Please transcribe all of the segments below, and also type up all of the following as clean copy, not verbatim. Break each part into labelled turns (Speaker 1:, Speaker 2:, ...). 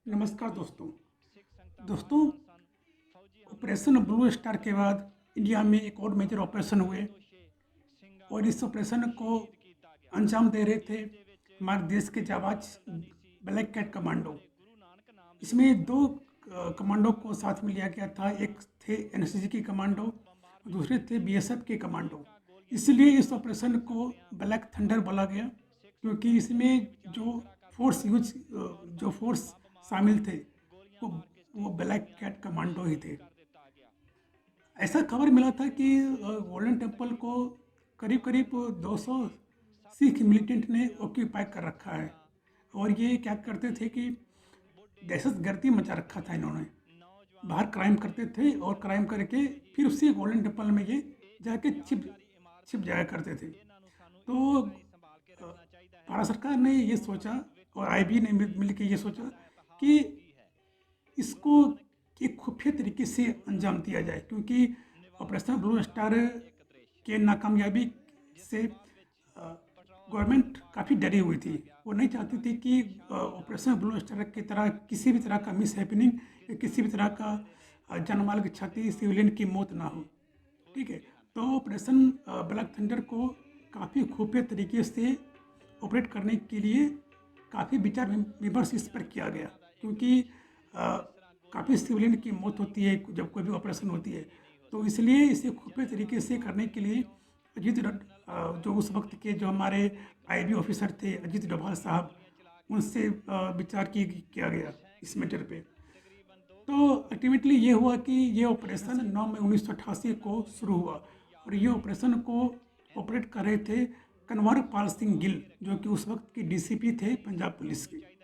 Speaker 1: नमस्कार दोस्तों। दोस्तों, ऑपरेशन ब्लू स्टार के बाद इंडिया में एक और मेजर ऑपरेशन हुए और इस ऑपरेशन को अंजाम दे रहे थे हमारे देश के जाबाज ब्लैक कैट कमांडो। इसमें दो कमांडो को साथ में लिया गया था। एक थे एनएसजी के कमांडो, दूसरे थे बीएसएफ के कमांडो। इसलिए इस ऑपरेशन को ब्लैक थंडर बोला गया, क्योंकि इसमें जो फोर्स शामिल थे वो वो ब्लैक कैट कमांडो ही थे। ऐसा खबर मिला था कि गोल्डन टेम्पल को करीब करीब 200 सिख मिलिटेंट ने ऑक्यूपाई कर रखा है और ये क्या करते थे कि दहशतगर्दी मचा रखा था। इन्होंने बाहर क्राइम करते थे और क्राइम करके फिर उसी गोल्डन टेम्पल में ये जाके छिप छिप जाया करते थे। तो भारत सरकार ने ये सोचा और आईबी ने मिल के ये सोचा कि इसको एक खुफिया तरीके से अंजाम दिया जाए, क्योंकि ऑपरेशन ब्लू स्टार के नाकामयाबी से गवर्नमेंट काफ़ी डरी हुई थी। वो नहीं चाहती थी कि ऑपरेशन ब्लू स्टार की तरह किसी भी तरह का मिस हैपनिंग या किसी भी तरह का जानमाल की क्षति, सिविलियन की मौत ना हो। ठीक है, तो ऑपरेशन ब्लैक थंडर को काफ़ी खुफिया तरीके से ऑपरेट करने के लिए काफ़ी विचार विमर्श इस पर किया गया, क्योंकि काफ़ी सिविलियन की मौत होती है जब कोई भी ऑपरेशन होती है। तो इसलिए इसे खुफिया तरीके से करने के लिए जो उस वक्त के जो हमारे आईबी ऑफिसर थे अजीत डोभाल साहब, उनसे विचार किया गया इस मैटर पे। तो अल्टीमेटली ये हुआ कि ये ऑपरेशन 9 मई 1988 को शुरू हुआ और ये ऑपरेशन को ऑपरेट कर रहे थे कन्वर पाल सिंह गिल, जो कि उस वक्त के डीसीपी थे पंजाब पुलिस के।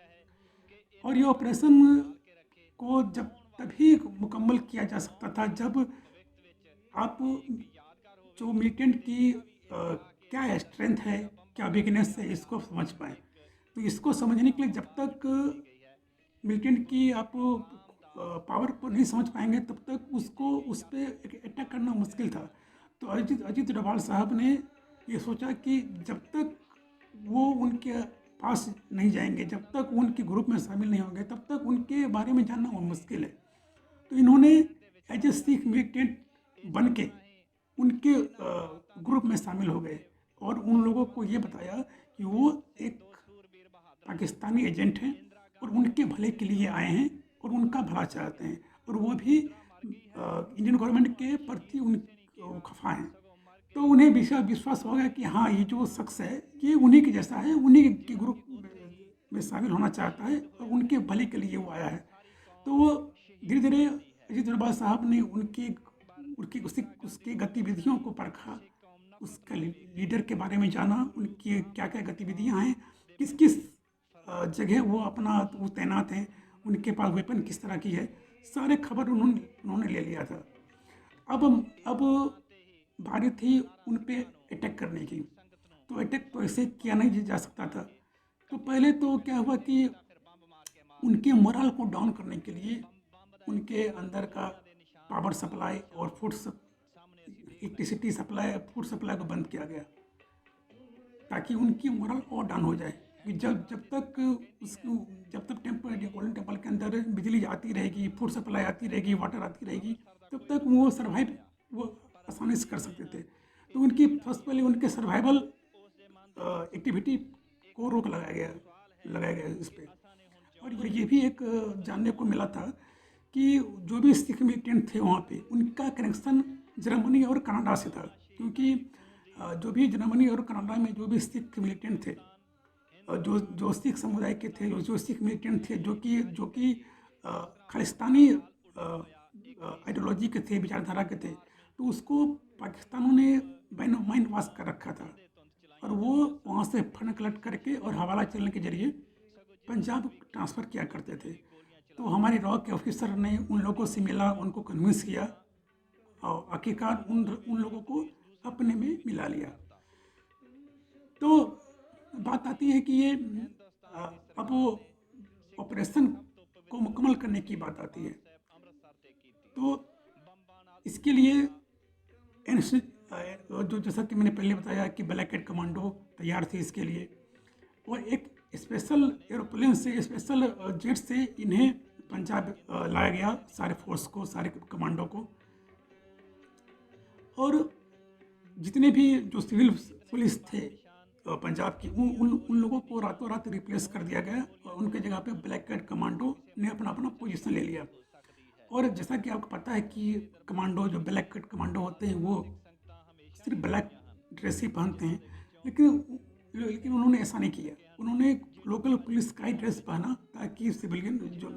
Speaker 1: और ये ऑपरेशन को जब तभी मुकम्मल किया जा सकता था जब आप जो मिलिटेंट की क्या स्ट्रेंथ है, क्या वीकनेस है, इसको समझ पाएँ। तो इसको समझने के लिए जब तक मिलिटेंट की आप पावर को नहीं समझ पाएंगे तब तक उसको उस पर अटैक करना मुश्किल था। तो अजीत डोभाल साहब ने ये सोचा कि जब तक वो उनके पास नहीं जाएंगे, जब तक उनके ग्रुप में शामिल नहीं होंगे, तब तक उनके बारे में जानना वो मुश्किल है। तो इन्होंने एज ए सिख मिलिटेंट बन के उनके ग्रुप में शामिल हो गए और उन लोगों को ये बताया कि वो एक पाकिस्तानी एजेंट हैं और उनके भले के लिए आए हैं और उनका भला चाहते हैं, और वो भी इंडियन गवर्नमेंट के प्रति खफा हैं। तो उन्हें विश्वास हो गया कि हाँ, ये जो शख्स है ये उन्हीं के जैसा है, उन्हीं के ग्रुप में शामिल होना चाहता है और उनके भले के लिए वो आया है। तो वो धीरे धीरे अजीत डोभाल साहब ने उसकी गतिविधियों को परखा, उसका लीडर के बारे में जाना, उनकी क्या क्या गतिविधियाँ हैं, किस किस जगह वो तैनात हैं, उनके पास वेपन किस तरह की है, सारे खबर उन्होंने ले लिया था। अब बारी थी उन पे अटैक करने की। तो अटैक तो ऐसे किया नहीं जा सकता था। तो पहले तो क्या हुआ कि उनके मोरल को डाउन करने के लिए उनके अंदर का पावर सप्लाई और इलेक्ट्रिसिटी सप्लाई, फूड सप्लाई को बंद किया गया, ताकि उनकी मोरल और डाउन हो जाए। कि जब तक गोल्डन टेम्पल के अंदर बिजली आती रहेगी, फूड सप्लाई आती रहेगी, वाटर आती रहेगी, तब तक वो सर्वाइव वो आसानी से कर सकते थे। तो पहले उनके सर्वाइवल एक्टिविटी को रोक लगाया गया इस पर। और ये भी एक जानने को मिला था कि जो भी सिख मिलिटेंट थे वहाँ पे, उनका कनेक्शन जर्मनी और कनाडा से था, क्योंकि जो भी जर्मनी और कनाडा में जो भी सिख मिलिटेंट थे, जो सिख समुदाय के थे, जो सिख मिलिटेंट थे, जो कि खालिस्तानी आइडियोलॉजी के थे, विचारधारा के थे, तो उसको पाकिस्तानों ने माइंड वॉश कर रखा था और वो वहाँ से फंड कलेक्ट करके और हवाला चलने के जरिए पंजाब ट्रांसफ़र किया करते थे। तो हमारे रॉ के ऑफिसर ने उन लोगों से मिला, उनको कन्विंस किया और आखिरकार उन लोगों को अपने में मिला लिया। तो बात आती है कि ये अब ऑपरेशन को मुकम्मल करने की बात आती है। तो इसके लिए जो जैसा कि मैंने पहले बताया कि ब्लैक कैट कमांडो तैयार थे इसके लिए, और एक स्पेशल एरोप्लेन से, स्पेशल जेट से इन्हें पंजाब लाया गया, सारे फोर्स को, सारे कमांडो को। और जितने भी जो सिविल पुलिस थे पंजाब की, उन लोगों को रातों रात रिप्लेस कर दिया गया और उनके जगह पे ब्लैक कैट कमांडो ने अपना अपना पोजीशन ले लिया। और जैसा कि आपको पता है कि कमांडो, जो ब्लैक कैट कमांडो होते हैं, वो सिर्फ ब्लैक ड्रेस ही पहनते हैं, लेकिन लेकिन उन्होंने ऐसा नहीं किया। उन्होंने लोकल पुलिस का ही ड्रेस पहना, ताकि सिविलियन जो,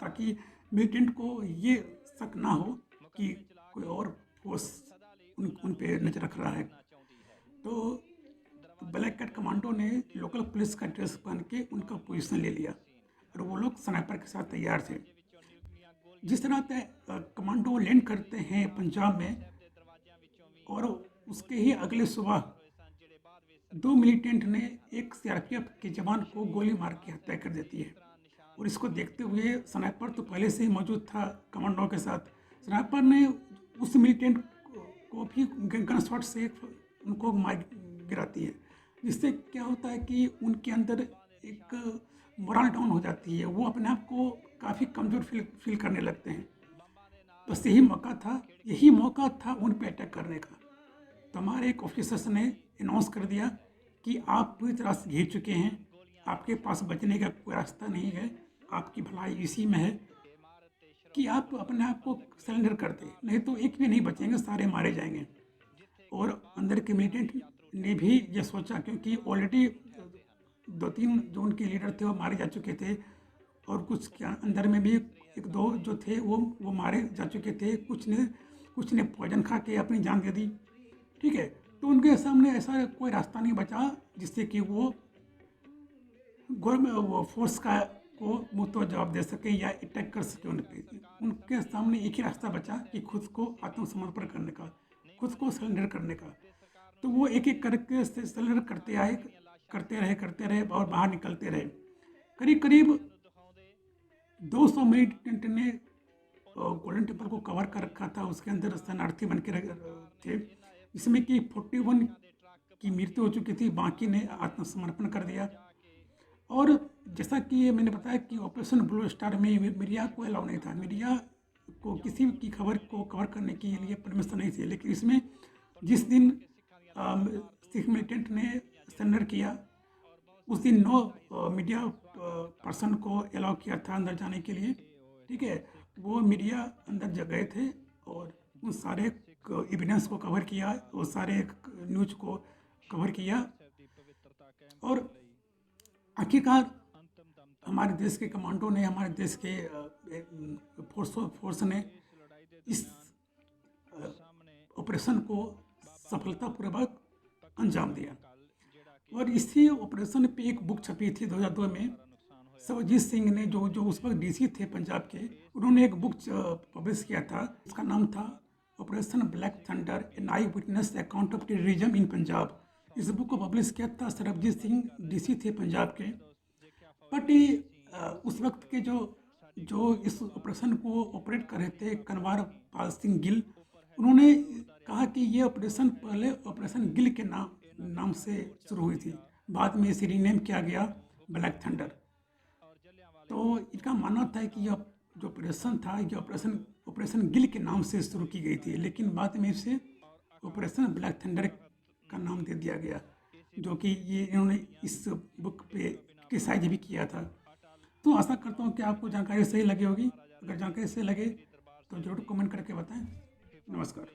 Speaker 1: ताकि मिलिटेंट को ये शक ना हो कि कोई और फोर्स उन पे नजर रख रहा है। तो ब्लैक कैट कमांडो ने लोकल पुलिस का ड्रेस पहन के उनका पोजीशन ले लिया और वो लोग स्नाइपर के साथ तैयार थे। जिस तरह से कमांडो लैंड करते हैं पंजाब में, और उसके ही अगले सुबह 2 मिलिटेंट ने एक सीआरपीएफ के जवान को गोली मार के हत्या कर देती है। और इसको देखते हुए स्नाइपर तो पहले से ही मौजूद था कमांडो के साथ। स्नाइपर ने उस मिलिटेंट को भी गन शॉट से उनको मार गिराती है, जिससे क्या होता है कि उनके अंदर एक मोरल डाउन हो जाती है, वो अपने आप को काफ़ी कमज़ोर फील करने लगते हैं। बस यही मौका था उन पे अटैक करने का। तो हमारे एक ऑफिसर्स ने अनाउंस कर दिया कि आप पूरी तरह से घिर चुके हैं, आपके पास बचने का कोई रास्ता नहीं है, आपकी भलाई इसी में है कि आप अपने आप को सरेंडर कर दें, नहीं तो एक भी नहीं बचेंगे, सारे मारे जाएंगे। और अंदर के मिलिटेंट ने भी ये सोचा, क्योंकि ऑलरेडी 2-3 जो उनके लीडर थे वो मारे जा चुके थे, और कुछ के अंदर में भी 1-2 जो थे वो मारे जा चुके थे। कुछ ने पॉइजन खा के अपनी जान दे दी। ठीक है, तो उनके सामने ऐसा कोई रास्ता नहीं बचा जिससे कि वो गवर्नमेंट फोर्स को मुँह तो जवाब दे सके या अटैक कर सके उनके सामने एक ही रास्ता बचा कि खुद को आत्मसमर्पण करने का, खुद को सरेंडर करने का। तो वो एक एक करके सरेंडर करते रहे और बाहर निकलते रहे। करीब 200 मिलिटेंट ने गोल्डन टेम्पल को कवर कर रखा था, उसके अंदर शरणार्थी बन के थे, जिसमें कि 41 की मृत्यु हो चुकी थी, बाकी ने आत्मसमर्पण कर दिया। और जैसा कि मैंने बताया कि ऑपरेशन ब्लू स्टार में मीडिया को अलाउ नहीं था, मीडिया को किसी की खबर को कवर करने के लिए परमिशन नहीं थी। लेकिन इसमें जिस दिन सिख मिलिटेंट ने सरेंडर किया, उस दिन 9 मीडिया पर्सन को अलाउ किया था अंदर जाने के लिए। ठीक है, वो मीडिया अंदर गए थे और उन सारे एविडेंस को कवर किया, वो सारे न्यूज को कवर किया। और आखिरकार हमारे देश के कमांडो ने, हमारे देश के फोर्स ने इस ऑपरेशन को सफलतापूर्वक अंजाम दिया। और इसी ऑपरेशन पे एक बुक छपी थी 2002 में। सर्वजीत सिंह ने, जो उस वक्त डीसी थे पंजाब के, उन्होंने एक बुक पब्लिश किया था, उसका नाम था operation black thunder, an eye witness account of terrorism in Punjab. इस बुक को पब्लिश किया था सर्वजीत सिंह, डीसी थे पंजाब के। बट उस वक्त के जो इस ऑपरेशन को ऑपरेट कर रहे थे, कनवार पाल सिंह गिल, उन्होंने कहा कि ये ऑपरेशन पहले ऑपरेशन गिल के नाम से शुरू हुई थी, बाद में इसे रीनेम किया गया ब्लैक थंडर। तो इनका मानना था कि यह जो ऑपरेशन था, ये ऑपरेशन गिल के नाम से शुरू की गई थी, लेकिन बाद में इसे ऑपरेशन ब्लैक थंडर का नाम दे दिया गया, जो कि ये इन्होंने इस बुक पे क्रिटिसाइज भी किया था। तो आशा करता हूँ कि आपको जानकारी सही लगी होगी। अगर जानकारी सही लगे तो ज़रूर कमेंट करके बताएं। नमस्कार।